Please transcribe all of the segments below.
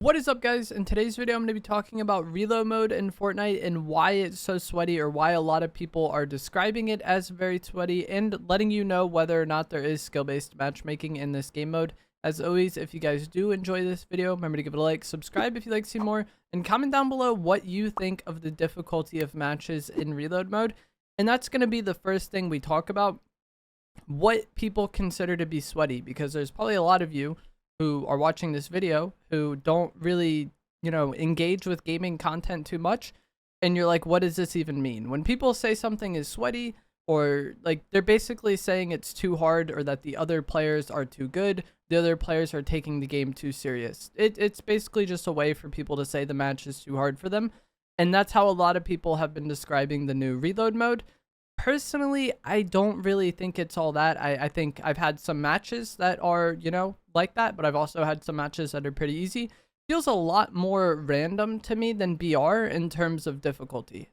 What is up, guys? In today's video, I'm going to be talking about reload mode in Fortnite and why it's so sweaty, or why a lot of people are describing it as very sweaty, and letting you know whether or not there is skill-based matchmaking in this game mode. As always, if you guys do enjoy this video, remember to give it a like, subscribe if you'd like to see more, and comment down below what you think of the difficulty of matches in reload mode. And that's going to be the first thing we talk about, what people consider to be sweaty, because there's probably a lot of you who are watching this video who don't really, engage with gaming content too much. And you're like, what does this even mean? When people say something is sweaty, or like they're basically saying it's too hard, or that the other players are too good, the other players are taking the game too serious. It's basically just a way for people to say the match is too hard for them. And that's how a lot of people have been describing the new reload mode. Personally, I don't really think it's all that. I think I've had some matches that are, like that, but I've also had some matches that are pretty easy. Feels a lot more random to me than BR in terms of difficulty.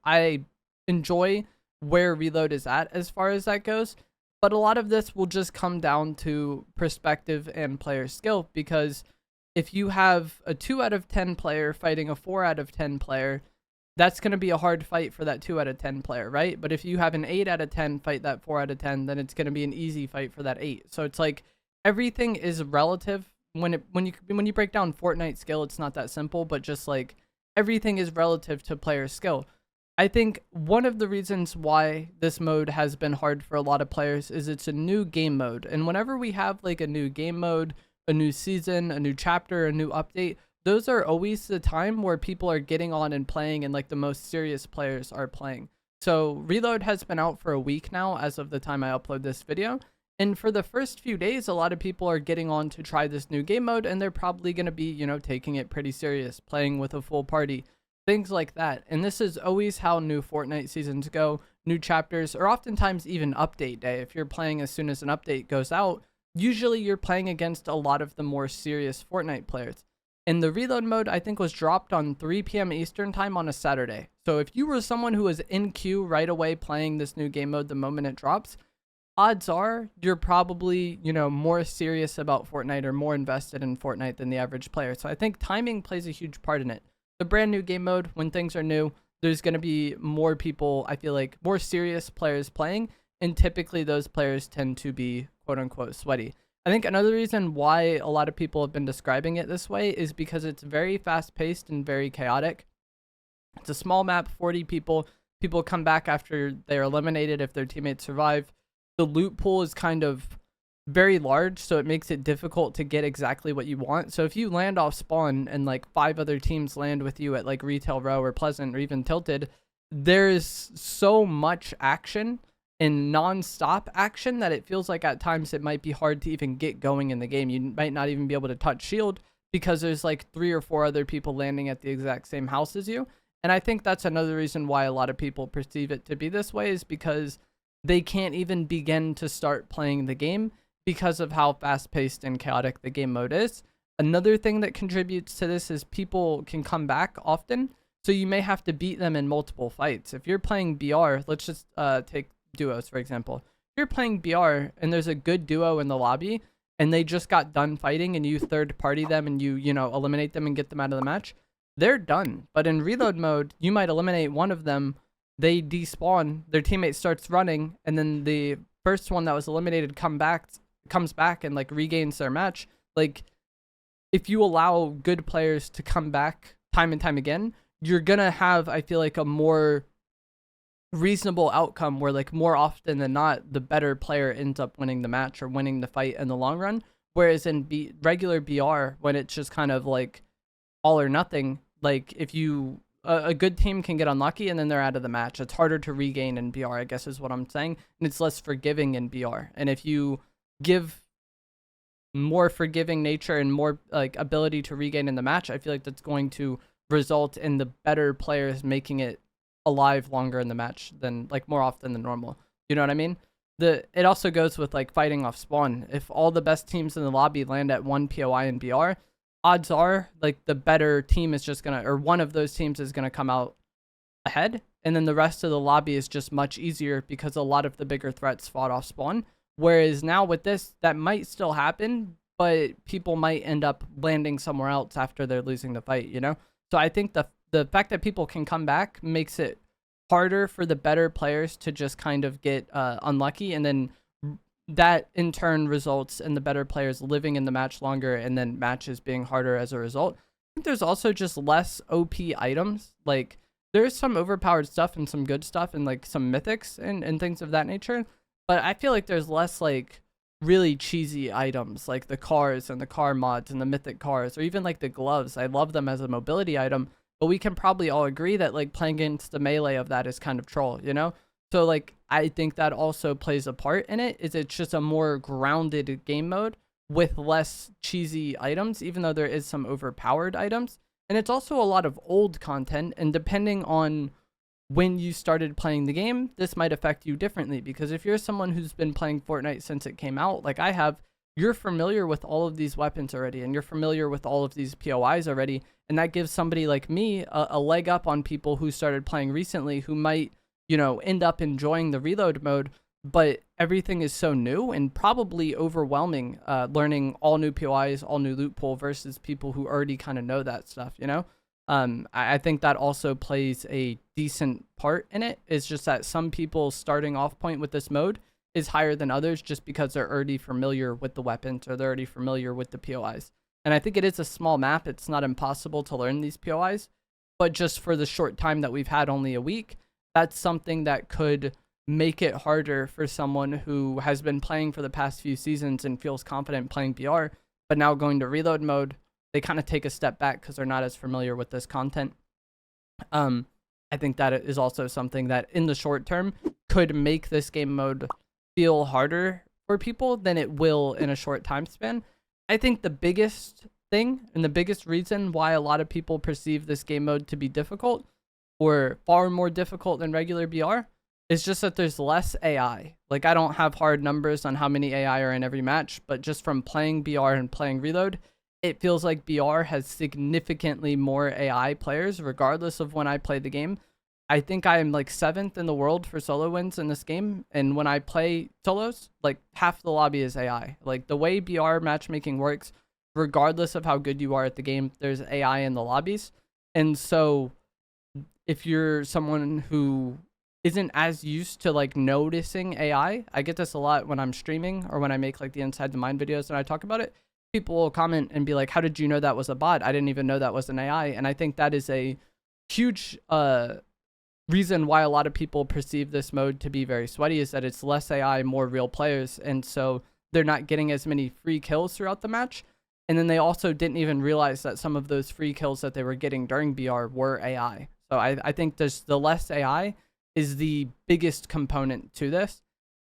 I enjoy where reload is at as far as that goes, but a lot of this will just come down to perspective and player skill, because if you have a 2 out of 10 player fighting a 4 out of 10 player, that's going to be a hard fight for that 2 out of 10 player, right? But if you have an 8 out of 10 fight that 4 out of 10, then it's going to be an easy fight for that 8. So it's like everything is relative. When you break down Fortnite skill, it's not that simple, but just like everything is relative to player skill. I think one of the reasons why this mode has been hard for a lot of players is it's a new game mode. And whenever we have like a new game mode, a new season, a new chapter, a new update, those are always the time where people are getting on and playing, and like the most serious players are playing. So Reload has been out for a week now as of the time I upload this video. And for the first few days, a lot of people are getting on to try this new game mode, and they're probably going to be, taking it pretty serious, playing with a full party, things like that. And this is always how new Fortnite seasons go, new chapters, or oftentimes even update day. If you're playing as soon as an update goes out, usually you're playing against a lot of the more serious Fortnite players. And the reload mode, I think, was dropped on 3 p.m. Eastern time on a Saturday. So if you were someone who was in queue right away playing this new game mode the moment it drops, odds are you're probably, more serious about Fortnite or more invested in Fortnite than the average player. So I think timing plays a huge part in it. The brand new game mode, when things are new, there's going to be more people, I feel like, more serious players playing. And typically those players tend to be quote unquote sweaty. I think another reason why a lot of people have been describing it this way is because it's very fast-paced and very chaotic. It's a small map, 40 people. People come back after they're eliminated if their teammates survive. The loot pool is kind of very large, so it makes it difficult to get exactly what you want. So if you land off spawn and like 5 other teams land with you at like Retail Row or Pleasant or even Tilted, there's so much action in non-stop action that it feels like at times it might be hard to even get going in the game. You might not even be able to touch shield because there's like 3 or 4 other people landing at the exact same house as you. And I think that's another reason why a lot of people perceive it to be this way, is because they can't even begin to start playing the game because of how fast-paced and chaotic the game mode is. Another thing that contributes to this is people can come back often, so you may have to beat them in multiple fights. If you're playing BR, let's just take duos, for example. If you're playing BR and there's a good duo in the lobby and they just got done fighting and you third party them and you eliminate them and get them out of the match, they're done. But in reload mode, you might eliminate one of them, they despawn, their teammate starts running, and then the first one that was eliminated comes back and like regains their match. Like, if you allow good players to come back time and time again, you're gonna have, I feel like, a more reasonable outcome where, like, more often than not, the better player ends up winning the match or winning the fight in the long run. Whereas in regular BR, when it's just kind of like all or nothing, like if you a good team can get unlucky and then they're out of the match. It's harder to regain in BR, I guess is what I'm saying, and it's less forgiving in BR. And if you give more forgiving nature and more like ability to regain in the match, I feel like that's going to result in the better players making it alive longer in the match than, like, more often than normal. You know what I mean? It also goes with like fighting off spawn. If all the best teams in the lobby land at 1 POI and BR, odds are like the better team is just gonna, or one of those teams is gonna come out ahead, and then the rest of the lobby is just much easier because a lot of the bigger threats fought off spawn. Whereas now with this, that might still happen, but people might end up landing somewhere else after they're losing the fight, you know? So I think the fact that people can come back makes it harder for the better players to just kind of get unlucky, and then that in turn results in the better players living in the match longer, and then matches being harder as a result. I think there's also just less OP items. Like, there's some overpowered stuff and some good stuff and like some mythics and things of that nature, but I feel like there's less like really cheesy items like the cars and the car mods and the mythic cars, or even like the gloves. I love them as a mobility item, but we can probably all agree that like playing against the melee of that is kind of troll, you know? So like I think that also plays a part in it. Is it's just a more grounded game mode with less cheesy items, even though there is some overpowered items. And it's also a lot of old content, and depending on when you started playing the game, this might affect you differently, because if you're someone who's been playing Fortnite since it came out, like I have, you're familiar with all of these weapons already, and you're familiar with all of these POIs already, and that gives somebody like me a leg up on people who started playing recently, who might, you know, end up enjoying the reload mode, but everything is so new and probably overwhelming, learning all new POIs, all new loot pool versus people who already kind of know that stuff, you know? I think that also plays a decent part in it. It's just that some people's starting off point with this mode is higher than others just because they're already familiar with the weapons, or they're already familiar with the POIs. And I think it is a small map. It's not impossible to learn these POIs, but just for the short time that we've had, only a week, that's something that could make it harder for someone who has been playing for the past few seasons and feels confident playing BR, but now going to reload mode, they kind of take a step back because they're not as familiar with this content. I think that is also something that in the short term could make this game mode feel harder for people than it will in a short time span. I think the biggest thing and the biggest reason why a lot of people perceive this game mode to be difficult, or far more difficult than regular BR, it's just that there's less AI. Like, I don't have hard numbers on how many AI are in every match, but just from playing BR and playing Reload, it feels like BR has significantly more AI players, regardless of when I play the game. I think I am like 7th in the world for solo wins in this game, and when I play solos, like half the lobby is AI. Like, the way BR matchmaking works, regardless of how good you are at the game, there's AI in the lobbies. And so if you're someone who isn't as used to like noticing AI, I get this a lot when I'm streaming or when I make like the Inside the Mind videos and I talk about it. People will comment and be like, how did you know that was a bot? I didn't even know that was an AI. And I think that is a huge reason why a lot of people perceive this mode to be very sweaty, is that it's less AI, more real players. And so they're not getting as many free kills throughout the match. And then they also didn't even realize that some of those free kills that they were getting during BR were AI. So I think there's the less AI is the biggest component to this,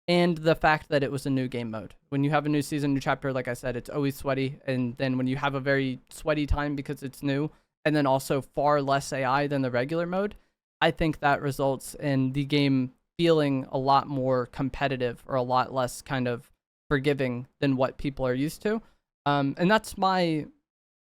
and the fact that it was a new game mode. When you have a new season, new chapter, like I said, it's always sweaty, and then when you have a very sweaty time because it's new, and then also far less AI than the regular mode, I think that results in the game feeling a lot more competitive, or a lot less kind of forgiving than what people are used to. And that's my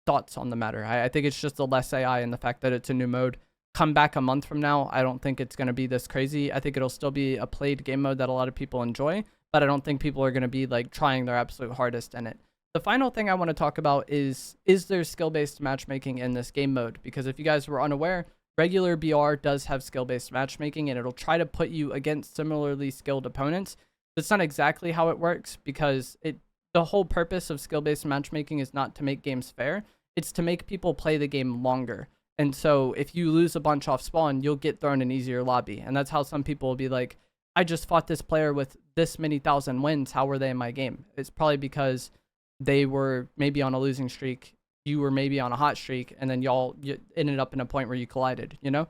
thoughts on the matter. I think it's just the less AI and the fact that it's a new mode. Come back a month from now, I don't think it's going to be this crazy. I think it'll still be a played game mode that a lot of people enjoy, but I don't think people are going to be like trying their absolute hardest in it. The final thing I want to talk about is there skill-based matchmaking in this game mode? Because if you guys were unaware, regular BR does have skill-based matchmaking, and it'll try to put you against similarly skilled opponents. That's not exactly how it works, because the whole purpose of skill-based matchmaking is not to make games fair. It's to make people play the game longer. And so if you lose a bunch off spawn, you'll get thrown an easier lobby. And that's how some people will be like, I just fought this player with this many thousand wins. How were they in my game? It's probably because they were maybe on a losing streak. You were maybe on a hot streak. And then you ended up in a point where you collided, you know?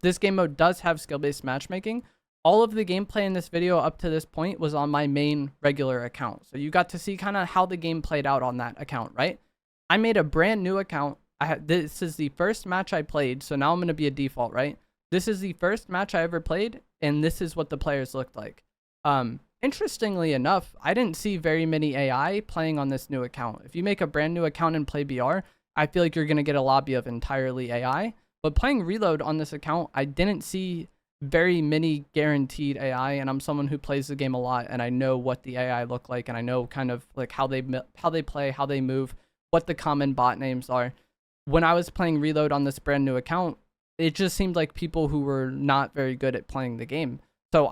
This game mode does have skill-based matchmaking. All of the gameplay in this video up to this point was on my main regular account. So you got to see kind of how the game played out on that account, right? I made a brand new account. This is the first match I played, so now I'm going to be a default, right? This is the first match I ever played, and this is what the players looked like. Interestingly enough, I didn't see very many AI playing on this new account. If you make a brand new account and play BR, I feel like you're going to get a lobby of entirely AI. But playing Reload on this account, I didn't see very many guaranteed AI, and I'm someone who plays the game a lot, and I know what the AI look like, and I know kind of like how they play, how they move, what the common bot names are. When I was playing Reload on this brand new account, it just seemed like people who were not very good at playing the game. So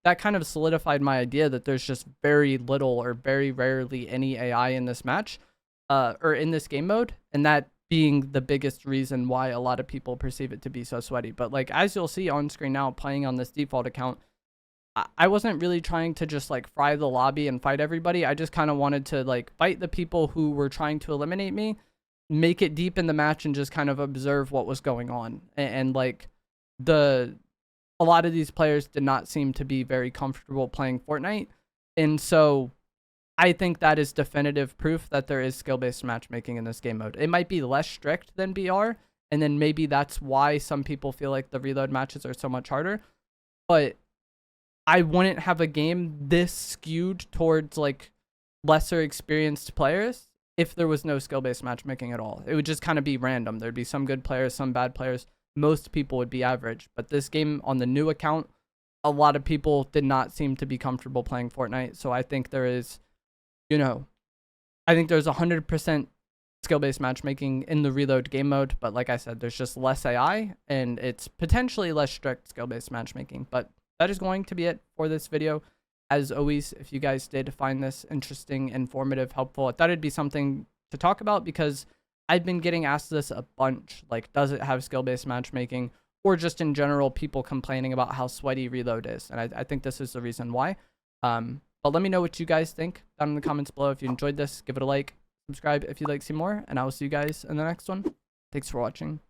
that kind of solidified my idea that there's just very little or very rarely any AI in this match, or in this game mode, and that being the biggest reason why a lot of people perceive it to be so sweaty. But like, as you'll see on screen now, playing on this default account, I wasn't really trying to just like fry the lobby and fight everybody. I just kind of wanted to like fight the people who were trying to eliminate me, make it deep in the match, and just kind of observe what was going on. And like, a lot of these players did not seem to be very comfortable playing Fortnite. And so I think that is definitive proof that there is skill-based matchmaking in this game mode. It might be less strict than BR, and then maybe that's why some people feel like the reload matches are so much harder. But I wouldn't have a game this skewed towards like lesser experienced players if there was no skill-based matchmaking at all. It would just kind of be random. There'd be some good players, some bad players. Most people would be average. But this game on the new account, a lot of people did not seem to be comfortable playing Fortnite. So I think there is, I think there's 100% skill-based matchmaking in the Reload game mode. But like I said, there's just less AI, and it's potentially less strict skill-based matchmaking. But that is going to be it for this video. As always, if you guys did find this interesting, informative, helpful, I thought it'd be something to talk about because I've been getting asked this a bunch. Like, does it have skill-based matchmaking? Or just in general, people complaining about how sweaty Reload is. And I think this is the reason why. But let me know what you guys think down in the comments below. If you enjoyed this, give it a like, subscribe if you'd like to see more, and I will see you guys in the next one. Thanks for watching.